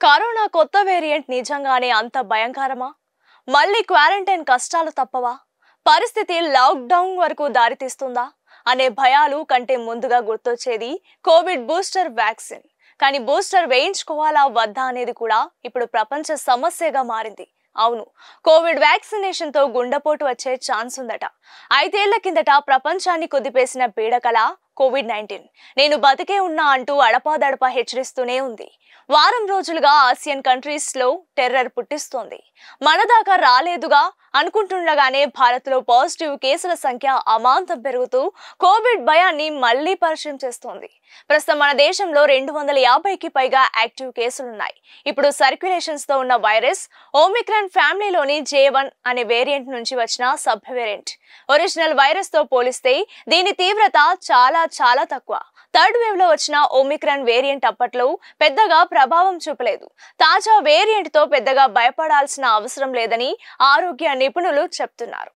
Corona కొత్త variant నిజంగానే అంత భయంకరమా? మళ్ళీ క్వారంటైన్ కష్టాలు తప్పవా? పరిస్థితి లాక్డౌన్ వరకు దారితీస్తుందా అనే భయాలు కంటే ముందుగా గుర్తొచ్చేది కోవిడ్ బూస్టర్ వ్యాక్సిన్. కానీ బూస్టర్ వేయించుకోవాలా వద్దా అనేది కూడా ఇప్పుడు ప్రపంచ సమస్యగా మారింది. అవును, కోవిడ్ వ్యాక్సినేషన్ తో గుండెపోటు వచ్చే ఛాన్స్ ఉందట. 5 ఏళ్ల కిందట ప్రపంచాన్ని కుదిపేసిన పీడకల కోవిడ్-19 నేను బతికే ఉన్నా అంటూ అడపాదడపా హెచ్చరిస్తూనే ఉంది. వారం రోజులుగా ఆసియన్ కంట్రీస్ లో టెర్రర్ పుట్టిస్తోంది. మన దాకా రాలేదుగా అనుకుంటుండగానే భారత్ లో పాజిటివ్ కేసుల సంఖ్య అమాంతం పెరుగుతూ కోవిడ్ భయాన్ని మళ్లీ పరిచయం చేస్తోంది. ప్రస్తుతం మన దేశంలో 250కి పైగా యాక్టివ్ కేసులున్నాయి. ఇప్పుడు సర్క్యులేషన్స్ తో ఉన్న వైరస్ ఓమిక్రాన్ ఫ్యామిలీలోని J1 అనే వేరియంట్ నుంచి వచ్చిన సబ్ వేరియంట్. ఒరిజినల్ వైరస్ తో పోలిస్తే దీని తీవ్రత చాలా తక్కువ. థర్డ్ వేవ్ లో వచ్చిన ఓమిక్రాన్ వేరియంట్ అప్పట్లో పెద్దగా ప్రభావం చూపలేదు. తాజా వేరియంట్ తో పెద్దగా భయపడాల్సిన అవసరం లేదని ఆరోగ్య నిపుణులు చెప్తున్నారు.